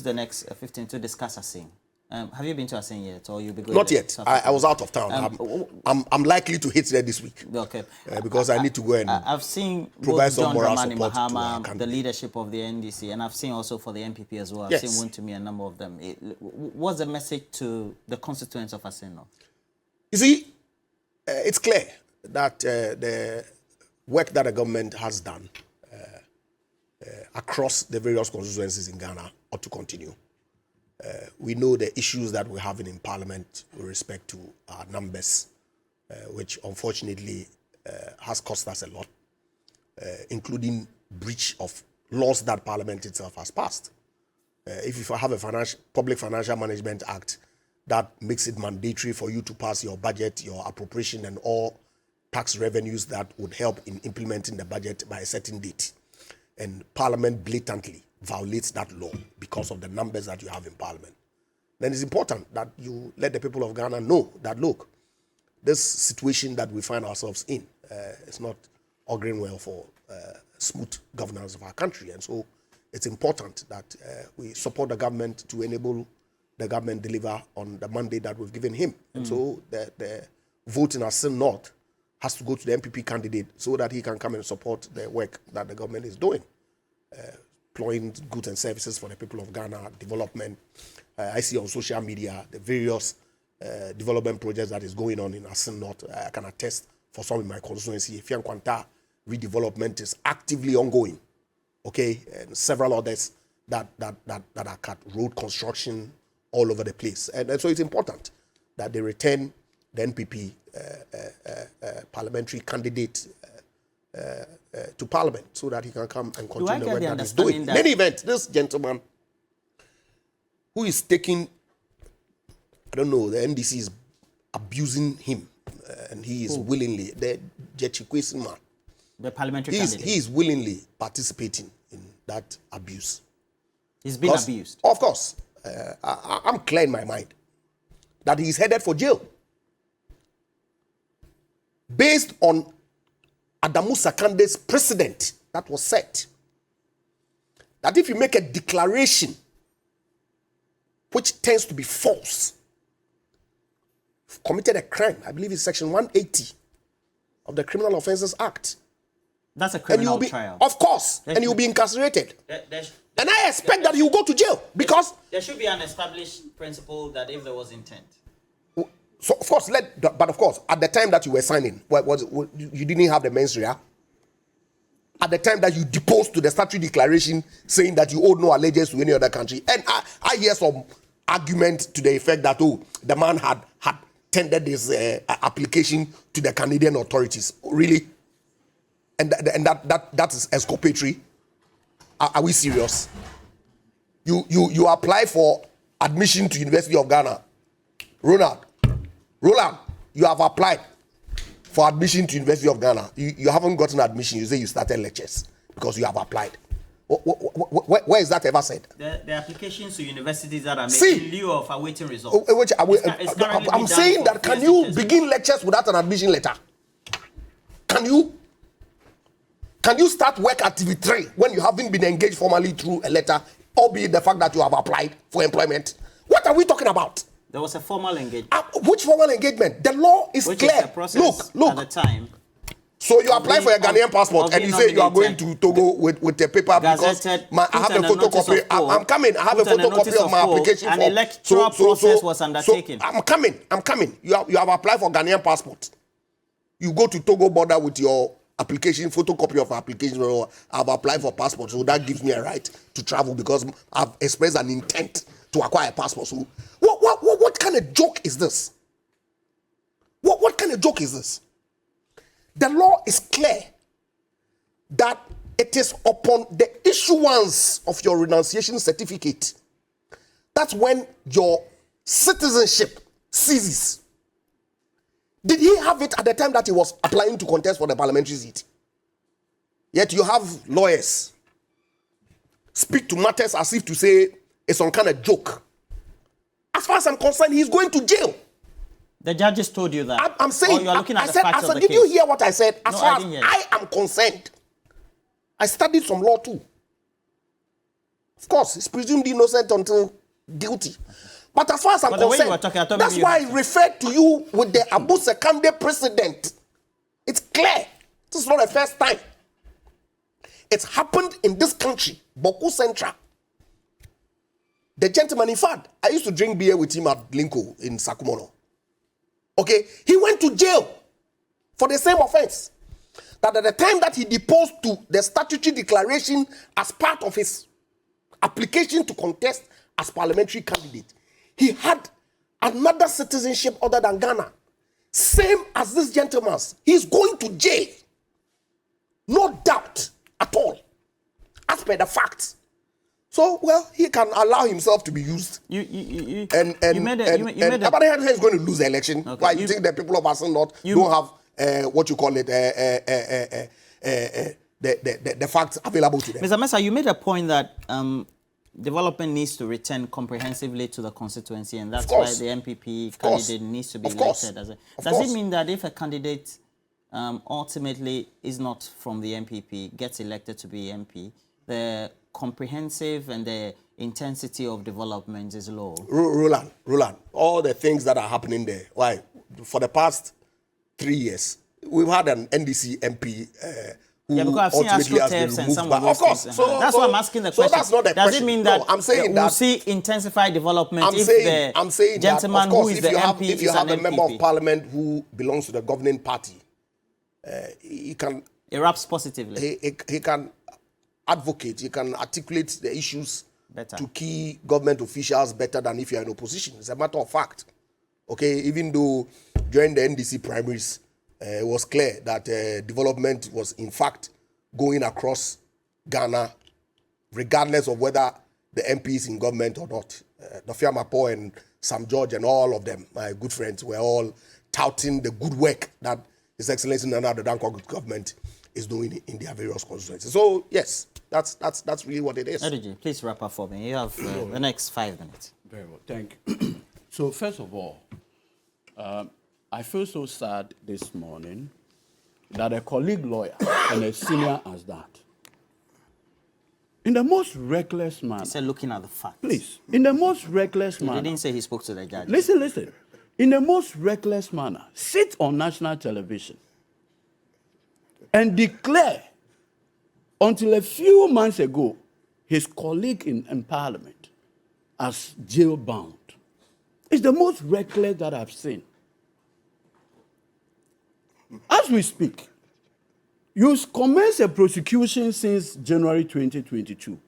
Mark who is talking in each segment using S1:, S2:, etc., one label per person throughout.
S1: use the next 15 to discuss Assin. Have you been to Assin yet, or you'll be going?
S2: Not yet. I was out of town. I'm likely to hit there this week.
S1: Okay.
S2: Because I need to go and
S1: I've seen
S2: provide
S1: both
S2: some
S1: John
S2: moral
S1: Dramani
S2: support to our
S1: Mahama,
S2: candidate.
S1: the leadership of the NDC, and I've seen also for the NPP as well. I've
S2: Yes.
S1: seen Wontumi, a number of them. What's the message to the constituents of Assin North?
S2: You see, it's clear that the work that the government has done across the various constituencies in Ghana ought to continue. We know the issues that we're having in Parliament with respect to our numbers, which unfortunately has cost us a lot, including breach of laws that Parliament itself has passed. If you have a Public Financial Management Act that makes it mandatory for you to pass your budget, your appropriation, and all tax revenues that would help in implementing the budget by a certain date, and Parliament blatantly violates that law because of the numbers that you have in Parliament, then it's important that you let the people of Ghana know that, look, this situation that we find ourselves in is not auguring well for smooth governance of our country. And so it's important that we support the government to enable the government deliver on the mandate that we've given him. And so the vote in Assin North has to go to the MPP candidate so that he can come and support the work that the government is doing. Employing goods and services for the people of Ghana, development. I see on social media the various development projects that is going on in Assin North. I can attest for some in my constituency. Fiankwanta redevelopment is actively ongoing. Okay, and several others that are cut, road construction all over the place. And so it's important that they return the NPP parliamentary candidate to Parliament so that he can come and continue the work that he's doing. In any event, this gentleman who is taking, I don't know, the NDC is abusing him, and he is willingly, the Jechikwesi man,
S1: the parliamentary candidate.
S2: He is willingly participating in that abuse.
S1: He's been abused.
S2: Of course. I'm clear in my mind that he is headed for jail based on Adamu Sakande's precedent that was set, that if you make a declaration which tends to be false, you've committed a crime. I believe it's section 180 of the Criminal Offences Act.
S1: That's a criminal trial.
S2: Of course, and you'll be incarcerated. And I expect that he'll go to jail because
S1: there should be an established principle that if there was intent.
S2: So of course, but of course, at the time that you were signing, you didn't have the mens rea. At the time that you deposed to the statutory declaration saying that you owed no allegiance to any other country, and I hear some argument to the effect that the man had tendered his application to the Canadian authorities. Really, and that is exculpatory. Are we serious? You apply for admission to University of Ghana, Roland, you have applied for admission to University of Ghana. You haven't gotten admission. You say you started lectures because you have applied. Where is that ever said?
S1: The applications to universities that are made in lieu of awaiting results.
S2: I'm saying that can you begin lectures without an admission letter? Can you start work at TV3 when you haven't been engaged formally through a letter, albeit the fact that you have applied for employment? What are we talking about?
S1: There was a formal engagement.
S2: Which formal engagement? The law is
S1: which
S2: clear.
S1: Is the process
S2: look.
S1: At the time.
S2: So you apply for a Ghanaian passport and you say you are going to Togo with a paper because I have a photocopy. I'm coming. I have a photocopy of my application form.
S1: An electoral process was undertaken.
S2: So I'm coming. You have applied for Ghanaian passport. You go to Togo border with your application, photocopy of application. I've applied for passport, so that gives me a right to travel because I've expressed an intent to acquire a passport. So what kind of joke is this? What kind of joke is this? The law is clear that it is upon the issuance of your renunciation certificate. That's when your citizenship ceases. Did he have it at the time that he was applying to contest for the parliamentary seat? Yet you have lawyers speak to matters as if to say it's some kind of joke. As far as I'm concerned, he's going to jail.
S1: The judges told you that.
S2: I'm saying,
S1: or you are looking at
S2: I
S1: the
S2: said,
S1: facts of the
S2: did
S1: case.
S2: you hear what I said? As far as
S1: I
S2: I am concerned, I studied some law too. Of course, he's presumed innocent until guilty. But as far as I'm concerned, that's why I referred to you with the Abu Sekande precedent. It's clear. This is not the first time. It's happened in this country, Boku Central. The gentleman, in fact, I used to drink beer with him at Linko in Sakumono. Okay, he went to jail for the same offense. That at the time that he deposed to the statutory declaration as part of his application to contest as parliamentary candidate, he had another citizenship other than Ghana. Same as this gentleman's. He's going to jail. No doubt at all. As per the facts. So, well, he can allow himself to be used.
S1: But
S2: he's going to lose the election. Okay. Why? You think the people of Assin North don't have what you call it, the facts available to them?
S1: Mr. Mensah, you made a point that development needs to return comprehensively to the constituency, and that's why the MPP candidate needs to be elected. Does it mean that if a candidate ultimately is not from the MPP, gets elected to be MP, the comprehensive and the intensity of development is low?
S2: Roland, all the things that are happening there, why? For the past 3 years, we've had an NDC MP who ultimately has been removed. Of course.
S1: That's why I'm asking the question.
S2: So that's not the question.
S1: Does it mean that we'll see intensified development if the gentleman who is the MP
S2: if you have a member of parliament who belongs to the governing party, he can...
S1: erupts positively.
S2: He can advocate, he can articulate the issues to key government officials better than if you're in opposition. It's a matter of fact. Okay, even though during the NDC primaries, it was clear that development was in fact going across Ghana, regardless of whether the MP is in government or not. Dofia Mapo and Sam George and all of them, my good friends, were all touting the good work that His Excellency Nana Addo Dankwa government is doing in their various constituencies. So yes, that's really what it is.
S1: Ediji, please wrap up for me. You have the next 5 minutes.
S3: Very well, thank you. So first of all, I feel so sad this morning that a colleague lawyer and a senior as that, in the most reckless manner.
S1: He said looking at the facts.
S3: Please, in the most reckless manner.
S1: He didn't say he spoke to the judge.
S3: Listen. In the most reckless manner, sit on national television and declare until a few months ago his colleague in parliament as jail-bound. It's the most reckless that I've seen. As we speak, you commenced a prosecution since January 2022.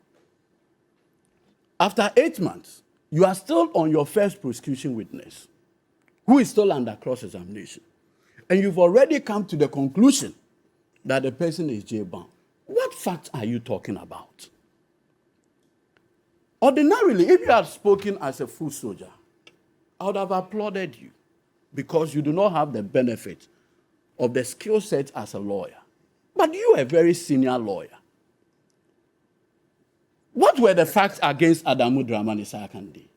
S3: After 8 months, you are still on your first prosecution witness, who is still under cross-examination. And you've already come to the conclusion that the person is jail-bound. What facts are you talking about? Ordinarily, if you had spoken as a full soldier, I would have applauded you because you do not have the benefit of the skill set as a lawyer. But you are a very senior lawyer. What were the facts against Adamu Dramani Sakande?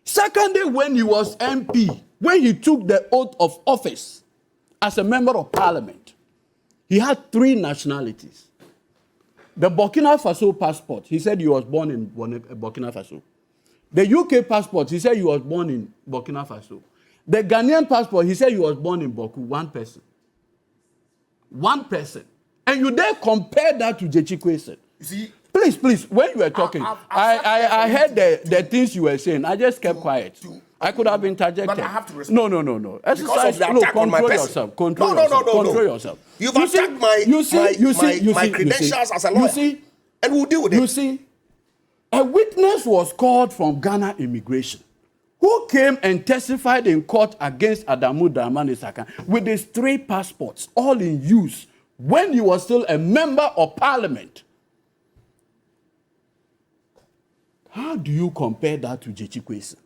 S3: Secondly, when he was MP, when he took the oath of office as a member of parliament, he had 3 nationalities. The Burkina Faso passport, he said he was born in Burkina Faso. The UK passport, he said he was born in Burkina Faso. The Ghanaian passport, he said he was born in Boku. One person. And you then compare that to Jechikwese. You see? Please, when you were talking, I heard the things you were saying. I just kept quiet. I could have interjected. But
S2: I have to respond.
S3: No. Exercise, control yourself. Control yourself.
S2: You've attacked my credentials as a lawyer.
S3: You see,
S2: and we'll deal with it.
S3: You see, a witness was called from Ghana Immigration who came and testified in court against Adamu Dramani Sakande with his 3 passports, all in use, when he was still a member of parliament. How do you compare that to Jechikwese?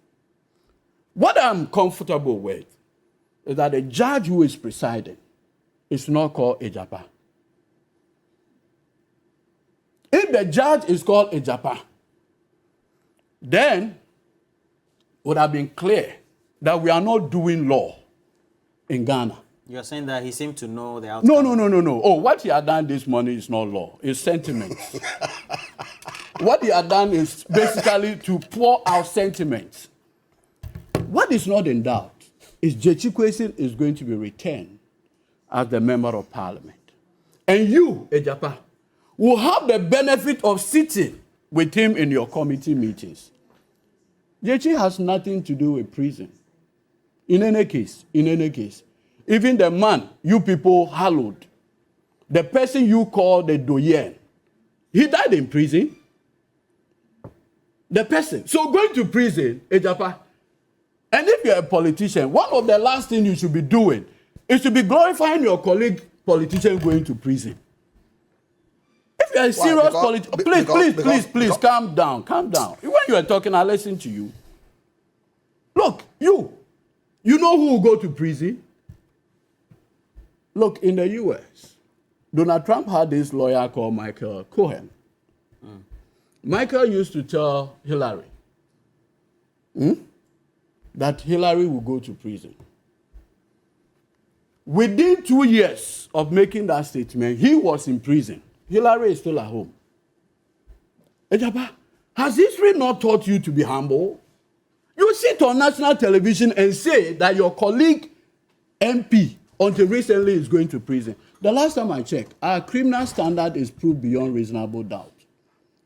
S3: What I'm comfortable with is that the judge who is presiding is not called Ejapa. If the judge is called Ejapa, then it would have been clear that we are not doing law in Ghana.
S1: You're saying that he seemed to know the outcome?
S3: No. Oh, what he had done this morning is not law. It's sentiments. what they have done is basically to pour out sentiments. What is not in doubt is J.G. Kwesi is going to be returned as the member of parliament. And you, Ejapa, will have the benefit of sitting with him in your committee meetings. J.G. has nothing to do with prison. In any case, even the man you people hallowed, the person you call the doyen, he died in prison. The person. So going to prison, Ejapa, and if you're a politician, one of the last things you should be doing is to be glorifying your colleague politician going to prison. If you're a serious politician, please, calm down. When you are talking, I listen to you. Look, you know who will go to prison? Look, in the U.S., Donald Trump had this lawyer called Michael Cohen. Michael used to tell Hillary that Hillary will go to prison. Within 2 years of making that statement, he was in prison. Hillary is still at home. Ejapa, has history not taught you to be humble? You sit on national television and say that your colleague MP until recently is going to prison. The last time I checked, our criminal standard is proved beyond reasonable doubt.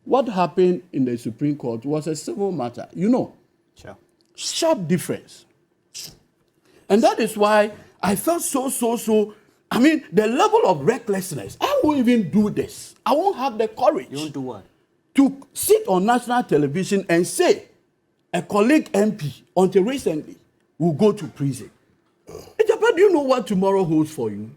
S3: What happened in the Supreme Court was a civil matter. You know,
S1: sure.
S3: Sharp difference. And that is why I felt so. I mean, the level of recklessness, I won't even do this. I won't have the courage.
S1: You won't do what?
S3: To sit on national television and say a colleague MP until recently will go to prison. Ejapa, do you know what tomorrow holds for you?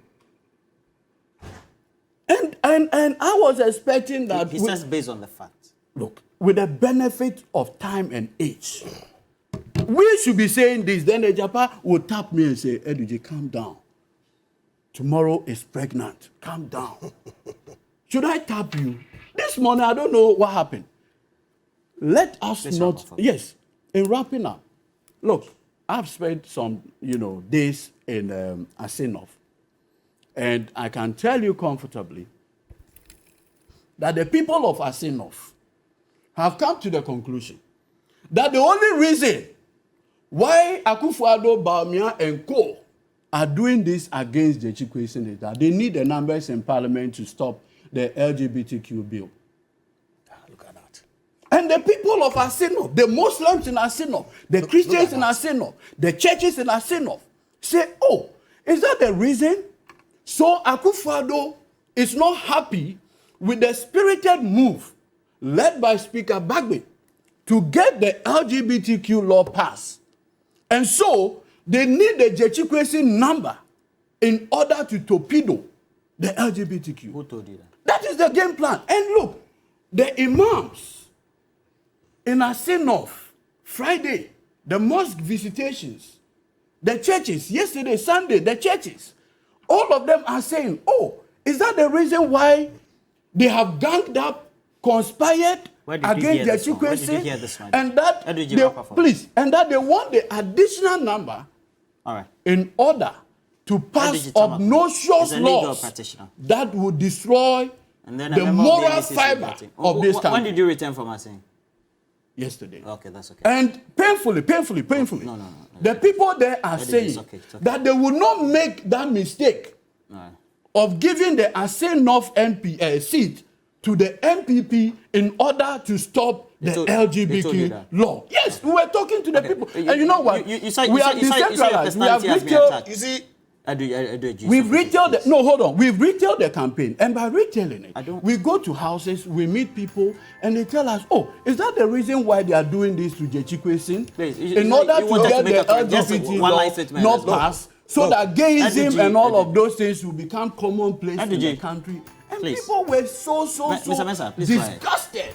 S3: And I was expecting that...
S1: He says based on the facts.
S3: Look, with the benefit of time and age, we should be saying this. Then Ejapa will tap me and say, Eduje, calm down. Tomorrow is pregnant. Calm down. Should I tap you? This morning, I don't know what happened. Let us not... Yes, in wrapping up. Look, I've spent some, days in Assin North. And I can tell you comfortably that the people of Assin North have come to the conclusion that the only reason why Akufo-Addo, Bawumia, and co are doing this against J.G. Kwesi is that they need the numbers in parliament to stop the LGBTQ bill.
S2: Look at that.
S3: And the people of Assin North, the Muslims in Assin North, the Christians in Assin North, the churches in Assin North, say, oh, is that the reason? So Akufo-Addo is not happy with the spirited move led by Speaker Bagbe to get the LGBTQ law passed. And so they need the J.G. Kwesi number in order to torpedo the LGBTQ.
S1: Who told you that?
S3: That is the game plan. And look, the imams in Assin North, Friday, the mosque visitations, the churches, yesterday, Sunday, the churches, all of them are saying, oh, is that the reason why they have ganged up, conspired against J.G. Kwesi? And that they want the additional number in order to pass obnoxious laws that would destroy the moral fiber of this country.
S1: When did you return from Assin?
S3: Yesterday.
S1: Okay, that's okay.
S3: And painfully,
S1: no.
S3: The people there are saying that they will not make that mistake of giving the Assin North MP seat to the MPP in order to stop the LGBT law. Yes, we were talking to the people. And you know what? We are decentralized. We have retailed. You see, we've retailed the campaign, and by retailing it, we go to houses, we meet people, and they tell us, oh, is that the reason why they are doing this to J.G. Kwesi? In order to get the LGBT law not passed, so that gayism and all of those things will become commonplace in the country. And people were so disgusted.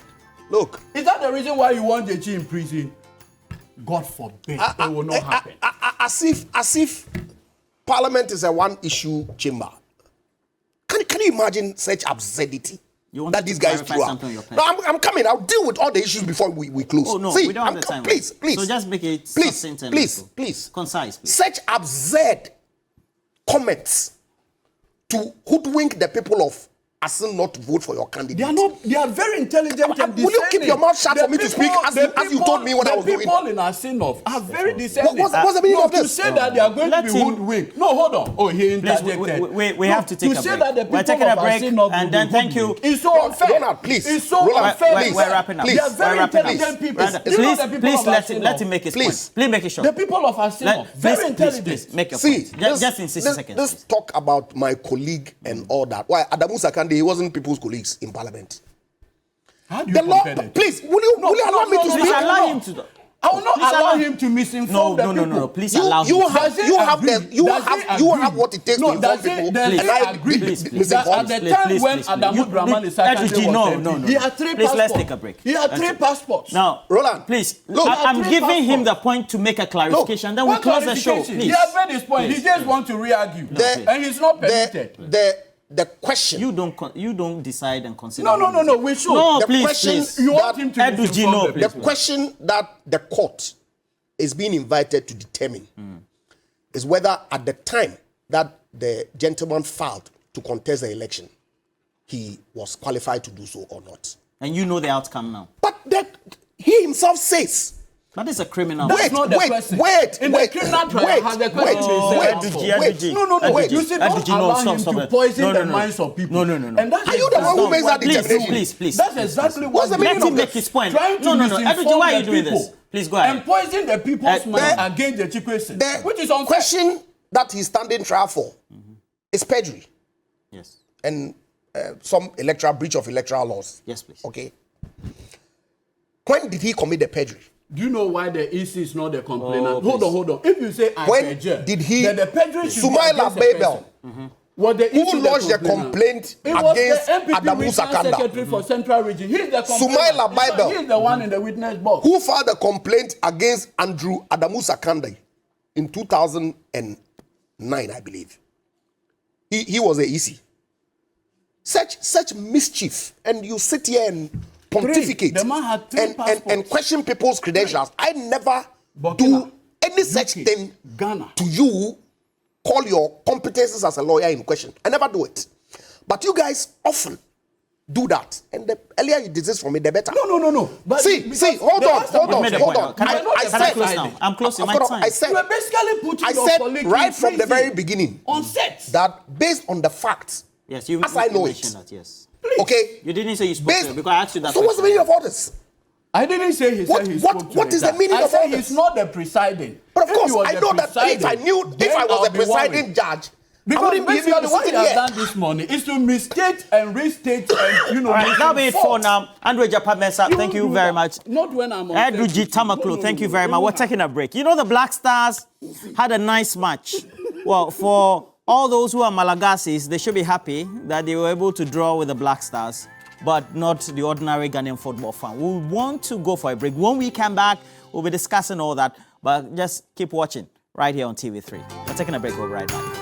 S2: Look,
S3: is that the reason why you want J.G. in prison? God forbid, it will not happen.
S2: As if Parliament is a one-issue chamber. Can you imagine such absurdity that these guys threw out? No, I'm coming. I'll deal with all the issues before we close.
S1: Oh, no, we don't have the time. Please. So just make it succinct and concise. Please.
S2: Such absurd comments to hoodwink the people of Assin not to vote for your candidate.
S3: They are not. They are very intelligent and
S2: Will you keep your mouth shut for me to speak as you told me when I was doing?
S3: The people in Assin North are very discerning.
S2: What's the meaning of this?
S3: To say that they are going to be hoodwinked. No, hold on. Oh, he interjected.
S1: We have to take a break.
S3: To say that the people
S1: we're taking a break,
S3: Assin North
S1: and then thank you.
S3: It's so unfair.
S2: Ronald, please.
S3: It's so unfair.
S1: We're wrapping up.
S3: They are very intelligent people.
S1: Please let him make his point. Please make it short.
S3: The people of Assin North, very intelligent.
S1: Please make your point. Just in 60 seconds.
S2: Let's talk about my colleague and all that. Why Adamu Sakande, he wasn't people's colleagues in Parliament.
S3: How do you compare them?
S2: Please, will you allow me to speak?
S1: Please allow him to.
S3: I will not allow him to misinform the people.
S1: No. Please allow him.
S2: You have what it takes to inform people.
S3: Please agree. At the time when Adamu Dramani Sakande was MP, he had 3 passports.
S1: Please, let's take a break.
S3: He had 3 passports.
S1: Now,
S2: Roland,
S1: please, look, I'm giving him the point to make a clarification. Then we close the show. Please.
S3: He has made his point. He just wants to re-argue, and he's not permitted.
S2: The question.
S1: You don't decide and consider.
S3: No. We should.
S1: No, please.
S3: You want him to misinform
S2: the question that the court is being invited to determine is whether at the time that the gentleman filed to contest the election, he was qualified to do so or not.
S1: And you know the outcome now.
S2: But he himself says.
S1: That is a criminal.
S3: That's not the question. In the criminal trial, has the question been said? No. You see, don't allow him to poison the minds of people.
S1: No.
S3: And that's
S2: Are you the one who makes that determination?
S1: Please.
S3: That's exactly what
S1: Let him make his point. No. Eduji, why are you doing this? Please go ahead.
S3: And poison the people's minds against the chief question, which is unfair.
S2: The question that he's standing trial for is perjury.
S1: Yes.
S2: And some breach of electoral laws.
S1: Yes, please.
S2: Okay. When did he commit the perjury?
S3: Do you know why the EC is not the complainant? Hold on. If you say I perjure,
S2: did he?
S3: Then the perjury should
S2: Sumaila Babel,
S3: who
S2: lodged the complaint against Adamu Sakanda?
S3: Secretary for Central Region. He's the
S2: Sumaila Babel.
S3: He's the one in the witness box.
S2: Who filed a complaint against Andrew Adamu Sakanda in 2009, I believe. He was the EC. Such mischief, and you sit here and pontificate
S3: The man had 3
S2: and question people's credentials. I never do any such thing to you. Call your competences as a lawyer in question. I never do it. But you guys often do that. And the earlier you desist from it, the better.
S3: No. But
S2: see, hold on.
S1: I'm closing my time.
S2: I said right from the very beginning
S3: on set
S2: that based on the facts,
S1: yes,
S2: as I know it.
S1: That, yes.
S2: Please. Okay.
S1: You didn't say you spoke to him because I asked you that.
S2: So what's the meaning of all this?
S3: I didn't say he said he spoke to
S2: What is the meaning of all this?
S3: He's not the presiding.
S2: But of course, I know that if I was the presiding judge,
S3: because
S2: I wouldn't be
S3: basically what he
S2: here.
S3: has done this morning is to misstate and restate and
S1: All right, that'll be it for now. Andre Japamesa, thank you very much.
S3: Not when I'm on.
S1: Eduji Tamaklo, thank you very much. We're taking a break. You know the Black Stars had a nice match. Well, for all those who are Malagasis, they should be happy that they were able to draw with the Black Stars, but not the ordinary Ghanaian football fan. We want to go for a break. When we come back, we'll be discussing all that, but just keep watching right here on TV3. We're taking a break. We'll be right back.